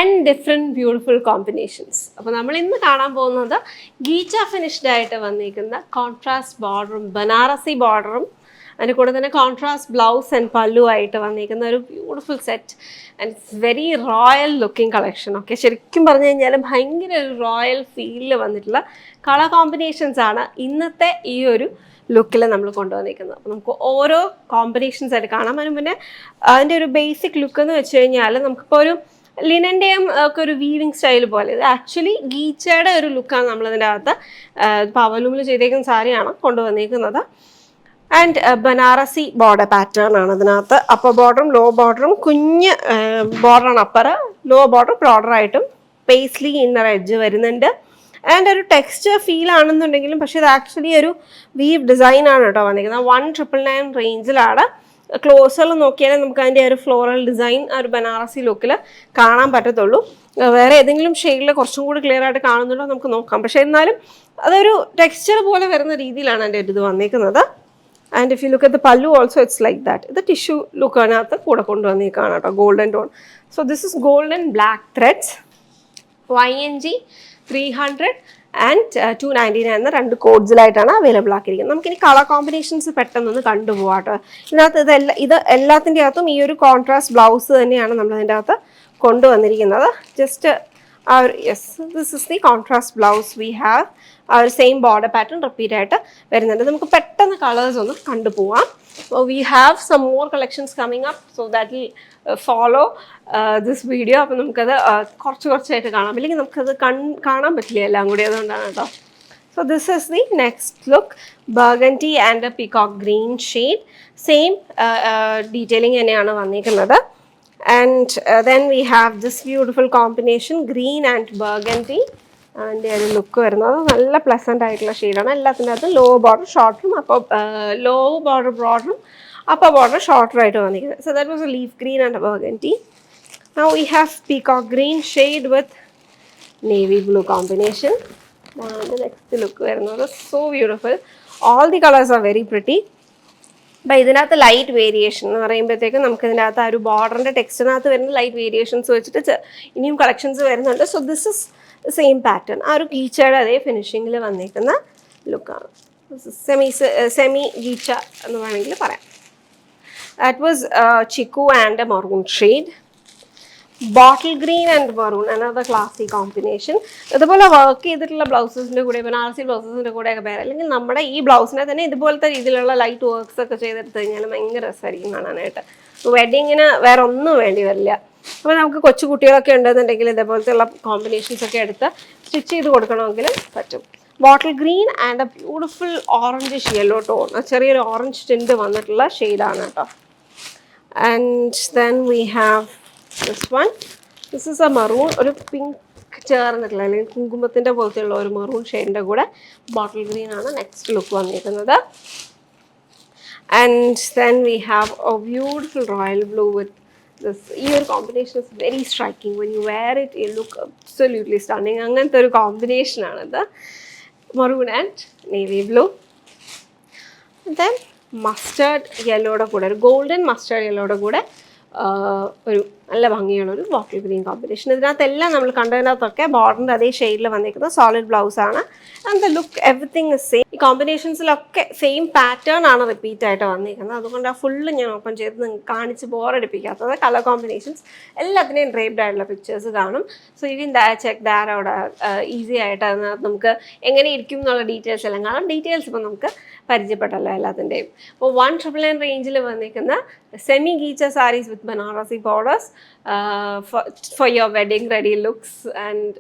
10 different beautiful combinations. അപ്പോൾ നമ്മൾ ഇന്ന് കാണാൻ പോകുന്നത് ഗീച്ച ഫിനിഷ്ഡ് ആയിട്ട് വന്നിരിക്കുന്ന കോൺട്രാസ്റ്റ് ബോർഡറും ബനാറസി ബോർഡറും അതിൻ്റെ കൂടെ തന്നെ കോൺട്രാസ്റ്റ് ബ്ലൗസ് ആൻഡ് പല്ലു ആയിട്ട് വന്നിരിക്കുന്ന ഒരു beautiful set and it's very royal looking collection. Okay, ശരിക്കും പറഞ്ഞു കഴിഞ്ഞാൽ ഭയങ്കര ഒരു റോയൽ ഫീലിൽ വന്നിട്ടുള്ള കളർ കോമ്പിനേഷൻസ് ആണ് ഇന്നത്തെ ഈ ഒരു ലുക്കിൽ നമ്മൾ കൊണ്ടുവന്നിരിക്കുന്നത്. അപ്പോൾ നമുക്ക് ഓരോ കോമ്പിനേഷൻസ് ആയിട്ട് കാണാം. അതിന് പിന്നെ അതിൻ്റെ ഒരു ബേസിക് ലുക്ക് എന്ന് വെച്ച് കഴിഞ്ഞാൽ നമുക്കിപ്പോൾ ഒരു ലിനൻ്റെയും ഒക്കെ ഒരു വീവിങ് സ്റ്റൈൽ പോലെ, ഇത് ആക്ച്വലി ഗീച്ചയുടെ ഒരു ലുക്കാണ് നമ്മളതിൻ്റെ അകത്ത് പവലൂമിൽ ചെയ്തേക്കുന്ന സാരിയാണ് കൊണ്ടുവന്നിരിക്കുന്നത്. ആൻഡ് ബനാറസി ബോർഡർ പാറ്റേൺ ആണ് ഇതിനകത്ത്. അപ്പർ ബോർഡറും ലോ ബോർഡറും കുഞ്ഞ് ബോർഡറാണ് അപ്പർ, ലോ ബോർഡർ ബ്രോഡറായിട്ടും പേസ്ലി ഇന്നർ എഡ്ജ് വരുന്നുണ്ട്. ആൻഡ് ഒരു ടെക്സ്ചർ ഫീൽ ആണെന്നുണ്ടെങ്കിലും പക്ഷേ ഇത് ആക്ച്വലി ഒരു വീവ് ഡിസൈൻ ആണ് കേട്ടോ വന്നിരിക്കുന്നത്. 1999 റേഞ്ചിലാണ്. ക്ലോസറിൽ നോക്കിയാലേ നമുക്ക് അതിൻ്റെ ഒരു ഫ്ലോറൽ ഡിസൈൻ ആ ഒരു ബനാറസി ലുക്കിൽ കാണാൻ പറ്റത്തുള്ളൂ. വേറെ ഏതെങ്കിലും ഷെയ്ഡിൽ കുറച്ചും കൂടി ക്ലിയർ ആയിട്ട് കാണുന്നുണ്ടോ നമുക്ക് നോക്കാം. പക്ഷേ എന്നാലും അതൊരു ടെക്സ്ചർ പോലെ വരുന്ന രീതിയിലാണ് എൻ്റെ ഇത് വന്നിരിക്കുന്നത്. And if you look at the പല്ലു ഓൾസോ ഇറ്റ്സ് ലൈക്ക് ദാറ്റ്. ഇത് ടിഷ്യൂ ലുക്കാനകത്ത് കൂടെ കൊണ്ടുവന്നേക്കാണ് കേട്ടോ, golden tone. So this is golden black threads. YNG 300 and 299 എന്ന രണ്ട് കോഡ്സിലായിട്ടാണ് അവൈലബിൾ ആക്കിയിരിക്കുന്നത്. നമുക്കിനി കളർ കോമ്പിനേഷൻസ് പെട്ടെന്നൊന്ന് കണ്ടുപോകാം കേട്ടോ. ഇതിനകത്ത് ഇത് എല്ലാത്തിൻ്റെ അകത്തും ഈ ഒരു കോൺട്രാസ്റ്റ് ബ്ലൗസ് തന്നെയാണ് നമ്മളതിൻ്റെ അകത്ത് കൊണ്ടുവന്നിരിക്കുന്നത്. Just yes, this is the contrast blouse we have. ആ ഒരു സെയിം ബോർഡർ പാറ്റേൺ റിപ്പീറ്റ് ആയിട്ട് വരുന്നുണ്ട്. നമുക്ക് പെട്ടെന്ന് കളേഴ്സ് ഒന്ന് കണ്ടുപോവാം. We have some more collections coming up, so that will follow this video. അപ്പോൾ നമുക്കത് കുറച്ചായിട്ട് കാണാം, അല്ലെങ്കിൽ നമുക്കത് കാണാൻ പറ്റില്ല എല്ലാം കൂടി, അതുകൊണ്ടാണ് കേട്ടോ. So this is the next look, burgundy and peacock green shade. Same detailing തന്നെയാണ് വന്നിരിക്കുന്നത്. And then we have this beautiful combination green and burgundy. അതിൻ്റെ ഒരു ലുക്ക് വരുന്നത് നല്ല പ്ലസൻ്റ് ആയിട്ടുള്ള ഷെയ്ഡാണ്. എല്ലാത്തിൻ്റെ അകത്തും ലോ ബോർഡർ ഷോർട്ടറും ലോ ബോർഡർ ബ്രോഡറും upper border shorter ആയിട്ട് വന്നിരിക്കുന്നത്. So that was a leaf green and a burgundy. Now we have peacock green shade with navy blue combination. And the next look വരുന്നത് so beautiful. All the colors are very pretty. അപ്പോൾ ഇതിനകത്ത് light variation എന്ന് പറയുമ്പോഴത്തേക്കും നമുക്ക് ഇതിനകത്ത് ആ ഒരു ബോർഡറിൻ്റെ ടെക്സ്റ്റിനകത്ത് വരുന്ന ലൈറ്റ് വേരിയേഷൻസ് വെച്ചിട്ട് ഇനിയും കളക്ഷൻസ് വരുന്നുണ്ട്. So this is same pattern, ആ ഒരു ഗീച്ചയുടെ അതേ ഫിനിഷിങ്ങിൽ വന്നിരിക്കുന്ന ലുക്കാണ്. സെമി ഗീച്ച എന്ന് വേണമെങ്കിൽ പറയാം. That was chiku and a maroon shade. Bottle green and maroon, another classy combination. ഇതുപോലെ വർക്ക് ചെയ്തിട്ടുള്ള ബ്ലൗസസിൻ്റെ കൂടെ, ബനാറസി ബ്ലൗസസിൻ്റെ കൂടെയൊക്കെ പേര്, അല്ലെങ്കിൽ നമ്മുടെ ഈ ബ്ലൗസിനെ തന്നെ ഇതുപോലത്തെ രീതിയിലുള്ള ലൈറ്റ് വർക്ക്സ് ഒക്കെ ചെയ്തെടുത്ത് കഴിഞ്ഞാൽ ഭയങ്കര രസമായിരിക്കും കാണാനായിട്ട്. വെഡിങ്ങിന് വേറെ ഒന്നും വേണ്ടി വരില്ല. അപ്പോൾ നമുക്ക് കൊച്ചു കുട്ടികളൊക്കെ ഉണ്ടെന്നുണ്ടെങ്കിൽ ഇതേപോലത്തെ ഉള്ള കോമ്പിനേഷൻസ് ഒക്കെ എടുത്ത് സ്റ്റിച്ച് ചെയ്ത് കൊടുക്കണമെങ്കിൽ പറ്റും. Bottle green and a beautiful orangish yellow tone, ചെറിയൊരു ഓറഞ്ച് ടിൻറ്റ് വന്നിട്ടുള്ള ഷെയ്ഡാണ് കേട്ടോ. And then we have this one. This is a maroon, ഒരു പിങ്ക് ചേർന്നിട്ടുള്ള അല്ലെങ്കിൽ കുങ്കുമത്തിൻ്റെ പോലത്തെയുള്ള ഒരു മറൂൺ ഷെയ്ഡിൻ്റെ കൂടെ ബോട്ടിൽ ഗ്രീൻ ആണ് നെക്സ്റ്റ് ലുക്ക് വന്നിരിക്കുന്നത്. And then we have a beautiful royal blue with this. ഈ ഒരു combination is very striking. When you wear it you look absolutely stunning. അങ്ങനത്തെ ഒരു കോമ്പിനേഷനാണിത്, maroon and navy blue. Then mustard യെല്ലോയുടെ കൂടെ, ഒരു golden mustard യെല്ലോയുടെ കൂടെ ഒരു നല്ല ഭംഗിയുള്ളൊരു ബോട്ടിൽ ഗ്രീൻ കോമ്പിനേഷൻ. ഇതിനകത്തെല്ലാം നമ്മൾ കണ്ടതിനകത്തൊക്കെ ബോർഡറിൻ്റെ അതേ ഷെയ്ഡിൽ വന്നിരിക്കുന്നത് സോളിഡ് ബ്ലൗസ് ആണ്. And the look everything is same. ഈ കോമ്പിനേഷൻസിലൊക്കെ സെയിം പാറ്റേൺ ആണ് റിപ്പീറ്റ് ആയിട്ട് വന്നിരിക്കുന്നത്. അതുകൊണ്ട് ആ ഫുള്ള് ഞാൻ ഓപ്പൺ ചെയ്ത് നിങ്ങൾക്ക് കാണിച്ച് ബോറടിപ്പിക്കാത്തത്. കളർ കോമ്പിനേഷൻസ് എല്ലാത്തിനെയും ഡ്രേപ്ഡ് ആയിട്ടുള്ള പിക്ചേഴ്സ് കാണും. So you can check that out easy ആയിട്ട്. അതിനകത്ത് നമുക്ക് എങ്ങനെ ഇരിക്കും എന്നുള്ള ഡീറ്റെയിൽസ് എല്ലാം കാണാം. ഡീറ്റെയിൽസ് ഇപ്പോൾ നമുക്ക് പരിചയപ്പെട്ടല്ലോ എല്ലാത്തിൻ്റെയും. അപ്പോൾ 199 റേഞ്ചിൽ വന്നിരിക്കുന്ന semi ghicha sarees with Banarasi borders for your wedding ready looks and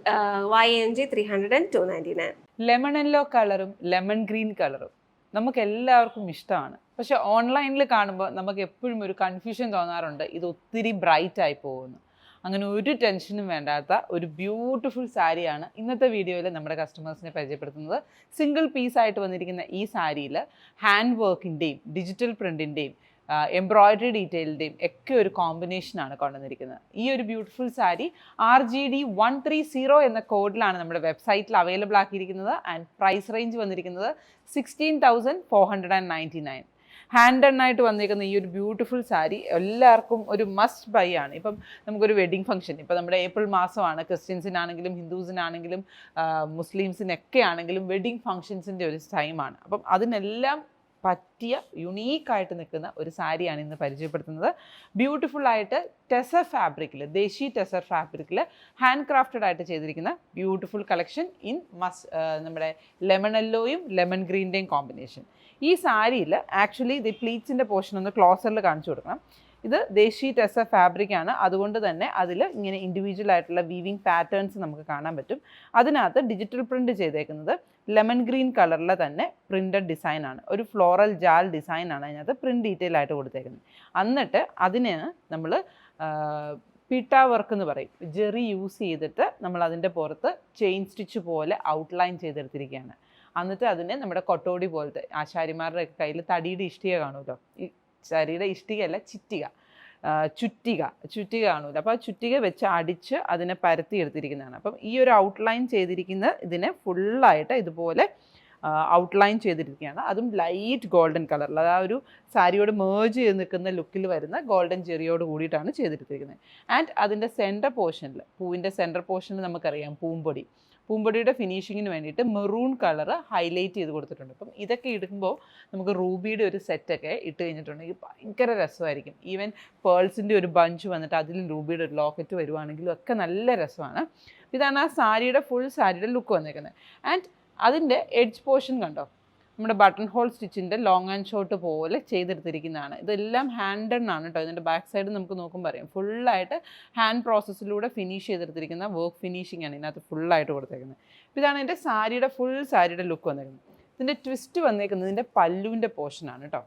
YNG 300 and 299. Lemon yellow കളറും ലെമൺ ഗ്രീൻ കളറും നമുക്ക് എല്ലാവർക്കും ഇഷ്ടമാണ്. പക്ഷെ ഓൺലൈനിൽ കാണുമ്പോൾ നമുക്ക് എപ്പോഴും ഒരു കൺഫ്യൂഷൻ തോന്നാറുണ്ട്, ഇത് ഒത്തിരി ബ്രൈറ്റ് ആയി പോകുന്നു. അങ്ങനെ ഒരു ടെൻഷനും വേണ്ടാത്ത ഒരു ബ്യൂട്ടിഫുൾ സാരിയാണ് ഇന്നത്തെ വീഡിയോയിൽ നമ്മുടെ കസ്റ്റമേഴ്സിനെ പരിചയപ്പെടുത്തുന്നത്. സിംഗിൾ പീസായിട്ട് വന്നിരിക്കുന്ന ഈ സാരിയിൽ ഹാൻഡ് വർക്കിൻ്റെയും ഡിജിറ്റൽ പ്രിൻറ്റിൻ്റെയും എംബ്രോയിഡറി ഡീറ്റെയിലിൻ്റെയും ഒക്കെ ഒരു കോമ്പിനേഷനാണ് കൊണ്ടുവന്നിരിക്കുന്നത്. ഈ ഒരു ബ്യൂട്ടിഫുൾ സാരി RGD 130 എന്ന കോഡിലാണ് നമ്മുടെ വെബ്സൈറ്റിൽ അവൈലബിൾ ആക്കിയിരിക്കുന്നത്. ആൻഡ് പ്രൈസ് റേഞ്ച് വന്നിരിക്കുന്നത് 16,499. ഹാൻഡ് ഡൺ ആയിട്ട് വന്നിരിക്കുന്ന ഈ ഒരു ബ്യൂട്ടിഫുൾ സാരി എല്ലാവർക്കും ഒരു മസ്റ്റ് ബൈ ആണ്. ഇപ്പം നമുക്കൊരു വെഡിങ് ഫംഗ്ഷൻ, ഇപ്പം നമ്മുടെ ഏപ്രിൽ മാസമാണ്, ക്രിസ്ത്യൻസിനാണെങ്കിലും ഹിന്ദുസിനാണെങ്കിലും മുസ്ലിംസിനൊക്കെ ആണെങ്കിലും വെഡിങ് ഫംഗ്ഷൻസിൻ്റെ ഒരു ടൈമാണ്. അപ്പം അതിനെല്ലാം പറ്റിയ യുണീക്കായിട്ട് നിൽക്കുന്ന ഒരു സാരിയാണ് ഇന്ന് പരിചയപ്പെടുത്തുന്നത്. ബ്യൂട്ടിഫുൾ ആയിട്ട് ടെസർ ഫാബ്രിക്കിൽ, ദേശി ടെസർ ഫാബ്രിക്കിൽ ഹാൻഡ് ക്രാഫ്റ്റഡ് ആയിട്ട് ചെയ്തിരിക്കുന്ന ബ്യൂട്ടിഫുൾ കളക്ഷൻ ഇൻ നമ്മുടെ ലെമൺ യെല്ലോയും ലെമൺ ഗ്രീൻ്റെയും കോമ്പിനേഷൻ. ഈ സാരിയിൽ ആക്ച്വലി ഇത് പ്ലീറ്റ്സിൻ്റെ പോർഷൻ ഒന്ന് ക്ലോസറിൽ കാണിച്ചു കൊടുക്കണം. ഇത് ദേശി ടെസർ ഫാബ്രിക്കാണ്, അതുകൊണ്ട് തന്നെ അതിൽ ഇങ്ങനെ ഇൻഡിവിജ്വൽ ആയിട്ടുള്ള വീവിങ് പാറ്റേൺസ് നമുക്ക് കാണാൻ പറ്റും. അതിനകത്ത് ഡിജിറ്റൽ പ്രിൻ്റ് ചെയ്തേക്കുന്നത് ലെമൺ ഗ്രീൻ കളറിലെ തന്നെ പ്രിൻ്റഡ് ഡിസൈനാണ്. ഒരു ഫ്ലോറൽ ജാൽ ഡിസൈനാണ് അതിനകത്ത് പ്രിൻ്റ് ഡീറ്റെയിൽ ആയിട്ട് കൊടുത്തേക്കുന്നത്. എന്നിട്ട് അതിന് നമ്മൾ പീട്ട വർക്ക് എന്ന് പറയും, ജെറി യൂസ് ചെയ്തിട്ട് നമ്മൾ അതിൻ്റെ പുറത്ത് ചെയിൻ സ്റ്റിച്ച് പോലെ ഔട്ട്ലൈൻ ചെയ്തെടുത്തിരിക്കുകയാണ്. എന്നിട്ട് അതിനെ നമ്മുടെ കൊട്ടോടി പോലത്തെ ആശാരിമാരുടെ കയ്യിൽ തടിയുടെ ഇഷ്ടിക കാണുമല്ലോ, ഈ സാരിയുടെ ഇഷ്ടികയല്ല ചുറ്റിക കാണൂല. അപ്പോൾ ആ ചുറ്റിക വെച്ച് അടിച്ച് അതിനെ പരത്തി എടുത്തിരിക്കുന്നതാണ്. അപ്പം ഈ ഒരു ഔട്ട്ലൈൻ ചെയ്തിരിക്കുന്ന ഇതിനെ ഫുള്ളായിട്ട് ഇതുപോലെ ഔട്ട്ലൈൻ ചെയ്തിരിക്കുകയാണ്. അതും ലൈറ്റ് ഗോൾഡൻ കളറിൽ, ആ ഒരു സാരിയോട് മേർജ് ചെയ്ത് നിൽക്കുന്ന ലുക്കിൽ വരുന്ന ഗോൾഡൻ ചെറിയോട് കൂടിയിട്ടാണ് ചെയ്തിരിക്കുന്നത്. ആൻഡ് അതിൻ്റെ സെൻറ്റർ പോർഷനിൽ, പൂവിൻ്റെ സെൻറ്റർ പോർഷനിൽ നമുക്കറിയാം പൂമ്പൊടിയുടെ ഫിനിഷിങ്ങിന് വേണ്ടിയിട്ട് മെറൂൺ കളർ ഹൈലൈറ്റ് ചെയ്ത് കൊടുത്തിട്ടുണ്ട്. അപ്പം ഇതൊക്കെ ഇടുമ്പോൾ നമുക്ക് റൂബിയുടെ ഒരു സെറ്റൊക്കെ ഇട്ട് കഴിഞ്ഞിട്ടുണ്ടെങ്കിൽ ഭയങ്കര രസമായിരിക്കും. ഈവൻ പേൾസിൻ്റെ ഒരു ബഞ്ച് വന്നിട്ട് അതിലും റൂബിയുടെ ഒരു ലോക്കറ്റ് വരുവാണെങ്കിലും ഒക്കെ നല്ല രസമാണ്. ഇതാണ് ആ സാരിയുടെ ഫുൾ സാരിയുടെ ലുക്ക് വന്നേക്കുന്നത്. ആൻഡ് അതിൻ്റെ എഡ്ജ് പോർഷൻ കണ്ടോ, നമ്മുടെ ബട്ടൺ ഹോൾ സ്റ്റിച്ചിൻ്റെ ലോങ് ആൻഡ് ഷോർട്ട് പോലെ ചെയ്തെടുത്തിരിക്കുന്നതാണ്. ഇതെല്ലാം ഹാൻഡ് ഡൺ ആണ് കേട്ടോ. ഇതിൻ്റെ ബാക്ക് സൈഡ് നമുക്ക് നോക്കുമ്പോൾ അറിയാം, ഫുള്ളായിട്ട് ഹാൻഡ് പ്രോസസ്സിലൂടെ ഫിനിഷ് ചെയ്തെടുത്തിരിക്കുന്ന വർക്ക് ഫിനിഷിംഗ് ആണ് ഇതിനകത്ത് ഫുള്ളായിട്ട് കൊടുത്തേക്കുന്നത്. ഇതാണ് എൻ്റെ സാരിയുടെ ഫുൾ സാരിയുടെ ലുക്ക് വന്നേക്കുന്നത്. ഇതിൻ്റെ ട്വിസ്റ്റ് വന്നേക്കുന്നത് ഇതിൻ്റെ പല്ലുവിൻ്റെ പോർഷനാണ് കേട്ടോ.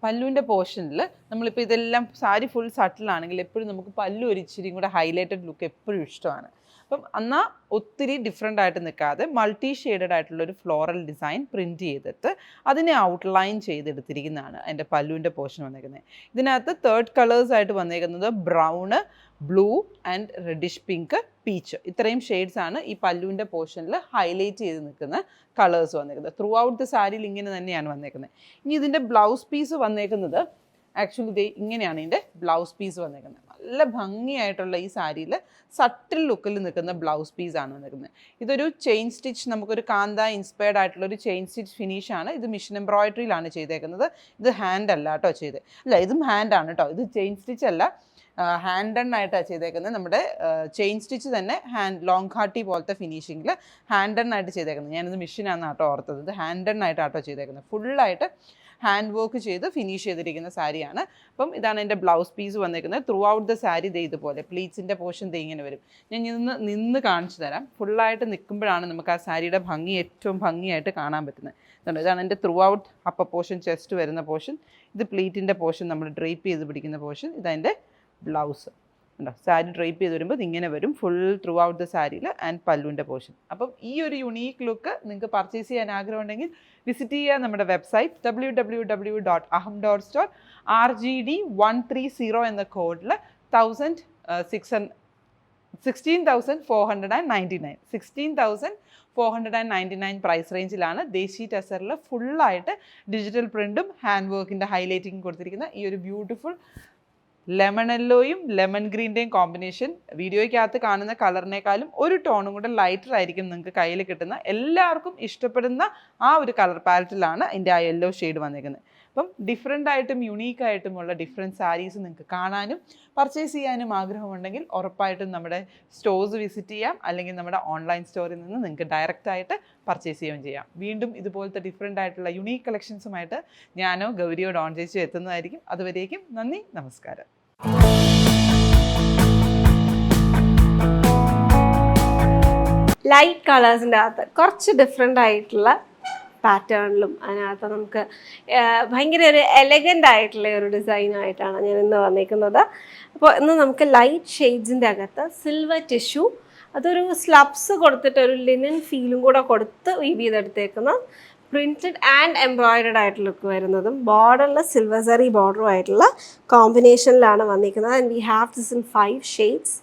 പല്ലുവിൻ്റെ പോർഷനിൽ നമ്മളിപ്പോൾ ഇതെല്ലാം സാരി ഫുൾ സട്ടിലാണെങ്കിൽ എപ്പോഴും നമുക്ക് പല്ലു ഒരു ഇച്ചിരിയും കൂടെ ഹൈലൈറ്റഡ് ലുക്ക് എപ്പോഴും ഇഷ്ടമാണ്. അപ്പം എന്നാൽ ഒത്തിരി ഡിഫറെൻ്റ് ആയിട്ട് നിൽക്കാതെ മൾട്ടി ഷെയ്ഡഡ് ആയിട്ടുള്ളൊരു ഫ്ലോറൽ ഡിസൈൻ പ്രിൻറ്റ് ചെയ്തിട്ട് അതിനെ ഔട്ട്ലൈൻ ചെയ്തെടുത്തിരിക്കുന്നതാണ് എൻ്റെ പല്ലുവിൻ്റെ പോർഷൻ വന്നേക്കുന്നത്. ഇതിനകത്ത് 3 കളേഴ്സായിട്ട് വന്നേക്കുന്നത് brown, blue and reddish pink, peach. ഇത്രയും ഷെയ്ഡ്സാണ് ഈ പല്ലുവിൻ്റെ പോർഷനിൽ ഹൈലൈറ്റ് ചെയ്ത് നിൽക്കുന്ന കളേഴ്സ് വന്നേക്കുന്നത്. ത്രൂ ഔട്ട് ദ സാരിയിൽ ഇങ്ങനെ തന്നെയാണ് വന്നേക്കുന്നത്. ഇനി ഇതിൻ്റെ ബ്ലൗസ് പീസ് വന്നേക്കുന്നത് ആക്ച്വലി ഇത് ഇങ്ങനെയാണ് ഇതിൻ്റെ ബ്ലൗസ് പീസ് വന്നേക്കുന്നത്. നല്ല ഭംഗിയായിട്ടുള്ള ഈ സാരിയിൽ സട്ടിൽ ലുക്കിൽ നിൽക്കുന്ന ബ്ലൗസ് പീസാണ് വന്നിരിക്കുന്നത്. ഇതൊരു ചെയിൻ സ്റ്റിച്ച്, നമുക്കൊരു കാന്ത ഇൻസ്പയർഡ് ആയിട്ടുള്ള ഒരു ചെയിൻ സ്റ്റിച്ച് ഫിനിഷാണ്. ഇത് മിഷൻ എംബ്രോയിഡറിയിലാണ് ചെയ്തേക്കുന്നത്. ഇത് ഹാൻഡ് അല്ല കേട്ടോ ഇതും ഹാൻഡാണ് കേട്ടോ. ഇത് ചെയിൻ സ്റ്റിച്ച് അല്ല, ഹാൻഡ് ഡൺ ആയിട്ടാണ് ചെയ്തേക്കുന്നത്. നമ്മുടെ ചെയിൻ സ്റ്റിച്ച് തന്നെ ലോങ് ഹാർട്ടി പോലത്തെ ഫിനിഷിങ്ങിൽ ഹാൻഡ് ഡൺ ആയിട്ട് ചെയ്തേക്കുന്നത്. ഞാനിത് മിഷനാണ് കേട്ടോ ഓർത്തത്. ഇത് ഹാൻഡ് ഡൺ ആയിട്ടാട്ടോ ചെയ്തേക്കുന്നത്. ഫുള്ളായിട്ട് ഹാൻഡ് വർക്ക് ചെയ്ത് ഫിനിഷ് ചെയ്തിരിക്കുന്ന സാരിയാണ്. അപ്പം ഇതാണ് എൻ്റെ ബ്ലൗസ് പീസ് വന്നേക്കുന്നത്. ത്രൂ ഔട്ട് ദ സാരി ഇതുപോലെ പ്ലീറ്റ്സിൻ്റെ പോർഷൻ ഇങ്ങനെ വരും. ഞാൻ നിന്ന് കാണിച്ചു തരാം. ഫുള്ളായിട്ട് നിൽക്കുമ്പോഴാണ് നമുക്ക് ആ സാരിയുടെ ഭംഗി ഏറ്റവും ഭംഗിയായിട്ട് കാണാൻ പറ്റുന്നത്. ഇതാണ് എൻ്റെ through out upper portion, chest വരുന്ന പോർഷൻ. ഇത് പ്ലീറ്റിൻ്റെ പോർഷൻ, നമ്മൾ ഡ്രേപ്പ് ചെയ്ത് പിടിക്കുന്ന പോർഷൻ. ഇതതിൻ്റെ ബ്ലൗസ് ഉണ്ടോ. സാരി ഡ്രേപ്പ് ചെയ്ത് വരുമ്പോൾ ഇതിങ്ങനെ വരും ഫുൾ ത്രൂ ഔട്ട് ദ സാരിയിൽ. ആൻഡ് പല്ലുവിൻ്റെ പോർഷൻ. അപ്പം ഈ ഒരു യുണീക്ക് ലുക്ക് നിങ്ങൾക്ക് പർച്ചേസ് ചെയ്യാൻ ആഗ്രഹമുണ്ടെങ്കിൽ വിസിറ്റ് ചെയ്യുക നമ്മുടെ വെബ്സൈറ്റ് www.aham.store. RGD130 എന്ന കോഡിൽ 16,499 പ്രൈസ് റേഞ്ചിലാണ് ദേശി ടെസറിൽ ഫുള്ളായിട്ട് ഡിജിറ്റൽ പ്രിൻറ്റും ഹാൻഡ് വർക്കിൻ്റെ ഹൈലൈറ്റിംഗ് കൊടുത്തിരിക്കുന്ന ഈ ഒരു ബ്യൂട്ടിഫുൾ ലെമൺ യെല്ലോയും ലെമൺ ഗ്രീൻ്റെയും കോമ്പിനേഷൻ. വീഡിയോയ്ക്കകത്ത് കാണുന്ന കളറിനേക്കാളും ഒരു ടോണും കൂടെ ലൈറ്റർ ആയിരിക്കും നിങ്ങൾക്ക് കയ്യിൽ കിട്ടുന്ന. എല്ലാവർക്കും ഇഷ്ടപ്പെടുന്ന ആ ഒരു കളർ പാലറ്റിലാണ് എൻ്റെ ആ യെല്ലോ ഷെയ്ഡ് വന്നിരിക്കുന്നത്. അപ്പം ഡിഫറെൻ്റ് ആയിട്ടും യുണീക്കായിട്ടുമുള്ള ഡിഫറെൻറ്റ് സാരീസ് നിങ്ങൾക്ക് കാണാനും പർച്ചേസ് ചെയ്യാനും ആഗ്രഹമുണ്ടെങ്കിൽ ഉറപ്പായിട്ടും നമ്മുടെ സ്റ്റോഴ്സ് വിസിറ്റ് ചെയ്യാം, അല്ലെങ്കിൽ നമ്മുടെ ഓൺലൈൻ സ്റ്റോറിൽ നിന്ന് നിങ്ങൾക്ക് ഡയറക്റ്റായിട്ട് പർച്ചേസ് ചെയ്യുകയും ചെയ്യാം. വീണ്ടും ഇതുപോലത്തെ ഡിഫറെൻ്റ് ആയിട്ടുള്ള യുണീക്ക് കളക്ഷൻസുമായിട്ട് ഞാനോ ഗൗരിയോ ഡോൺ ചേച്ചിയോ എത്തുന്നതായിരിക്കും. അതുവരേക്കും നന്ദി, നമസ്കാരം. ലൈറ്റ് കളേഴ്സിൻ്റെ അകത്ത് കുറച്ച് ഡിഫറെൻ്റ് ആയിട്ടുള്ള പാറ്റേണിലും അതിനകത്ത് നമുക്ക് ഭയങ്കര ഒരു എലഗൻ്റ് ആയിട്ടുള്ള ഒരു ഡിസൈനായിട്ടാണ് ഞാൻ ഇന്ന് വന്നിരിക്കുന്നത്. അപ്പോൾ ഇന്ന് നമുക്ക് ലൈറ്റ് ഷെയ്ഡ്സിൻ്റെ അകത്ത് സിൽവർ ടിഷ്യൂ, അതൊരു സ്ലബ്സ് കൊടുത്തിട്ട് ഒരു ലിനൻ ഫീലും കൂടെ കൊടുത്ത് വീവ് ചെയ്തെടുത്തേക്കുന്ന പ്രിൻറ്റഡ് ആൻഡ് എംബ്രോയിഡഡ് ആയിട്ട് ലുക്ക് വരുന്നതും ബോർഡറിൽ സിൽവർ സറി ബോർഡറും ആയിട്ടുള്ള കോമ്പിനേഷനിലാണ് വന്നിരിക്കുന്നത്. And we have this in 5 shades.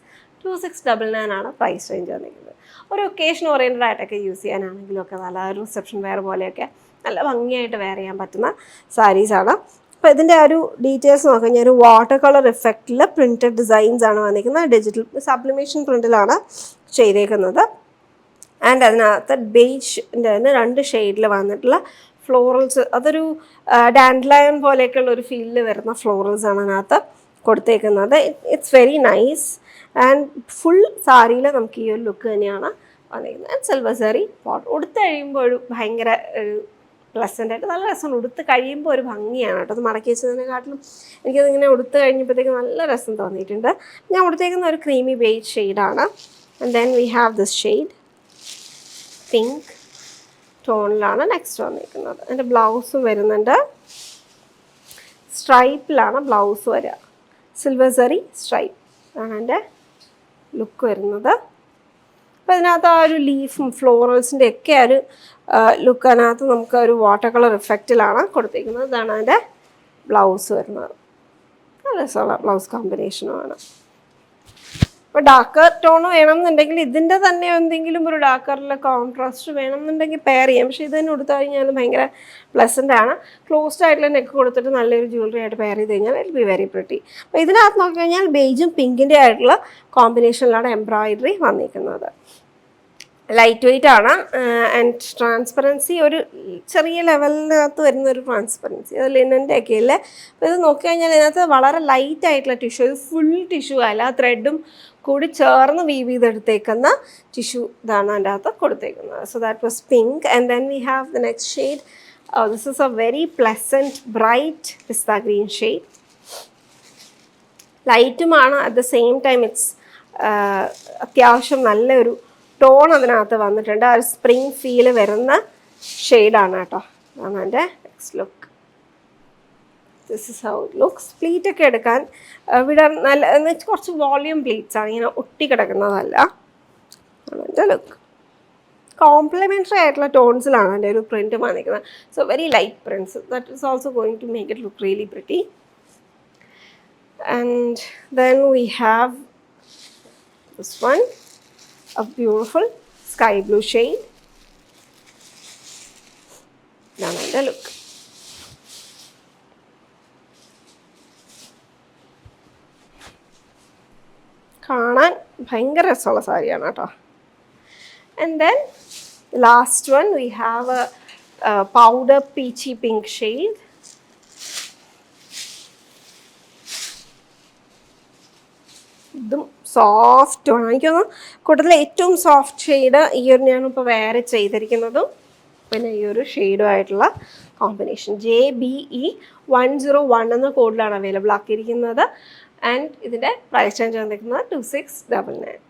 2699 ആണ് പ്രൈസ് റേഞ്ച് വന്നിരിക്കുന്നത്. ഒരു ഒക്കേഷൻ ഓറിയൻറ്റഡ് ആയിട്ടൊക്കെ യൂസ് ചെയ്യാനാണെങ്കിലും ഒക്കെ നല്ല ഒരു റിസപ്ഷൻ വെയർ പോലെയൊക്കെ നല്ല ഭംഗിയായിട്ട് വെയർ ചെയ്യാൻ പറ്റുന്ന സാരീസാണ്. അപ്പോൾ ഇതിൻ്റെ ഒരു ഡീറ്റെയിൽസ് നോക്കി കഴിഞ്ഞാൽ ഒരു വാട്ടർ കളർ ഇഫക്റ്റിൽ പ്രിൻറ്റഡ് ഡിസൈൻസ് ആണ് വന്നിരിക്കുന്നത്. ഡിജിറ്റൽ സബ്ലിമേഷൻ പ്രിൻറ്റിലാണ് ചെയ്തേക്കുന്നത്. ആൻഡ് അതിനകത്ത് ബേജിൻ്റെ തന്നെ 2 ഷെയ്ഡിൽ വന്നിട്ടുള്ള ഫ്ലോറൽസ്, അതൊരു ഡാൻഡ്ലയൺ പോലെയൊക്കെയുള്ള ഒരു ഫീലിൽ വരുന്ന ഫ്ലോറൽസ് ആണ് അതിനകത്ത് കൊടുത്തേക്കുന്നത്. It's very nice and full സാരിയിൽ നമുക്ക് ഈ ഒരു ലുക്ക് തന്നെയാണ് വന്നിരിക്കുന്നത്. ആൻഡ് സിൽവർ സാരി ബോർഡർ ഉടുത്ത് കഴിയുമ്പോൾ ഒരു ഭയങ്കര ഒരു പ്ലസൻ്റ് ആയിട്ട് നല്ല രസമാണ്. ഉടുത്ത് കഴിയുമ്പോൾ ഒരു ഭംഗിയാണ് കേട്ടോ. അത് മടക്കി വെച്ചതിനെക്കാട്ടിലും എനിക്കതിങ്ങനെ ഉടുത്ത് കഴിഞ്ഞപ്പോഴത്തേക്ക് നല്ല രസം തോന്നിയിട്ടുണ്ട്. ഞാൻ ഉടുത്തേക്കുന്ന ഒരു ക്രീമി ബേജ് ഷെയ്ഡാണ്. And then we have this shade pink ടോണിലാണ് നെക്സ്റ്റ് വന്നിരിക്കുന്നത്. എൻ്റെ ബ്ലൗസും വരുന്നുണ്ട്, സ്ട്രൈപ്പിലാണ് ബ്ലൗസ് വരിക. സിൽവർ സറി സ്ട്രൈപ്പ് ആണ് എൻ്റെ ലുക്ക് വരുന്നത്. അപ്പോൾ ഇതിനകത്ത് ആ ഒരു ലീഫും ഫ്ലോറൽസിൻ്റെ ഒക്കെ ഒരു ലുക്ക് അതിനകത്ത് നമുക്ക് ഒരു വാട്ടർ കളർ ഇഫക്റ്റിലാണ് കൊടുത്തിരിക്കുന്നത്. ഇതാണ് അതിൻ്റെ ബ്ലൗസ് വരുന്നത്. നല്ല രസമുള്ള ബ്ലൗസ് കോമ്പിനേഷനുമാണ്. ഇപ്പോൾ ഡാർക്കർ ടോൺ വേണമെന്നുണ്ടെങ്കിൽ ഇതിൻ്റെ തന്നെ എന്തെങ്കിലും ഒരു ഡാർക്കറിലെ കോൺട്രാസ്റ്റ് വേണമെന്നുണ്ടെങ്കിൽ പെയർ ചെയ്യാം. പക്ഷേ ഇത് തന്നെ കൊടുത്തു കഴിഞ്ഞാൽ ഭയങ്കര പ്ലസൻ്റ് ആണ്. ക്ലോസ്ഡ് ആയിട്ടുള്ള നെക്ക് കൊടുത്തിട്ട് നല്ലൊരു ജ്വല്ലറി ആയിട്ട് പെയർ ചെയ്ത് കഴിഞ്ഞാൽ ഇറ്റ് ബി വെരി പ്രിറ്റി. അപ്പോൾ ഇതിനകത്ത് നോക്കി കഴിഞ്ഞാൽ ബേജും പിങ്കിൻ്റെ ആയിട്ടുള്ള കോമ്പിനേഷനിലാണ് എംബ്രോയിഡറി വന്നിരിക്കുന്നത്. ലൈറ്റ് വെയ്റ്റ് ആണ് ആൻഡ് ട്രാൻസ്പെറൻസി ഒരു ചെറിയ ലെവലിനകത്ത് വരുന്ന ഒരു ട്രാൻസ്പെറൻസി, അത് ലിനൻ്റെ ഒക്കെ അല്ലേ. അപ്പോൾ ഇത് നോക്കിക്കഴിഞ്ഞാൽ ഇതിനകത്ത് വളരെ ലൈറ്റ് ആയിട്ടുള്ള ടിഷ്യൂ, ഇത് ഫുൾ ടിഷ്യൂ അല്ല, ത്രെഡും കൂടി ചേർന്ന് വീവ് ചെയ്തെടുത്തേക്കുന്ന ടിഷ്യൂ ഇതാണ് അതിൻ്റെ അകത്ത് കൊടുത്തേക്കുന്നത്. So that was pink. And then we have the next shade. This is a very pleasant bright pista green shade. ലൈറ്റുമാണ്, at the same time it's അത്യാവശ്യം നല്ലൊരു ടോൺ അതിനകത്ത് വന്നിട്ടുണ്ട്. ആ ഒരു സ്പ്രിങ് ഫീല് വരുന്ന ഷെയ്ഡാണ് കേട്ടോ. അതാണ് എൻ്റെ next look. This is how it looks. Pleat ഒക്കെ എടുക്കാൻ ഇവിടെ നല്ല കുറച്ച് വോളിയം പ്ലീറ്റ്സ് ആണ്, ഇങ്ങനെ ഒട്ടി കിടക്കുന്നതല്ല. ആണ് എൻ്റെ ലുക്ക്. കോംപ്ലിമെൻ്ററി ആയിട്ടുള്ള ടോൺസിലാണ് എൻ്റെ ഒരു പ്രിൻറ്റ് വന്നിരിക്കുന്നത്. So very light prints, that is also going to make it look really pretty. And then we have this one, a beautiful sky blue shade. ഇതാണ് എൻ്റെ ലുക്ക്. കാണാൻ ഭയങ്കര രസമുള്ള സാരിയാണ് കേട്ടോ. And then last one V have A powder Peechi pink shade. ഇതും soft ആണ്. എനിക്കൊന്ന് കൂട്ടത്തിൽ ഏറ്റവും സോഫ്റ്റ് ഷെയ്ഡ് ഈ ഒരു ഞാനിപ്പോൾ വേറെ ചെയ്തിരിക്കുന്നതും പിന്നെ ഈ ഒരു ഷെയ്ഡുമായിട്ടുള്ള കോമ്പിനേഷൻ. JBE 101 എന്ന കോഡിലാണ് അവൈലബിൾ ആക്കിയിരിക്കുന്നത്. ആൻഡ് ഇതിൻ്റെ പ്രൈസ് റേഞ്ച് വന്നിരിക്കുന്നത് 2699.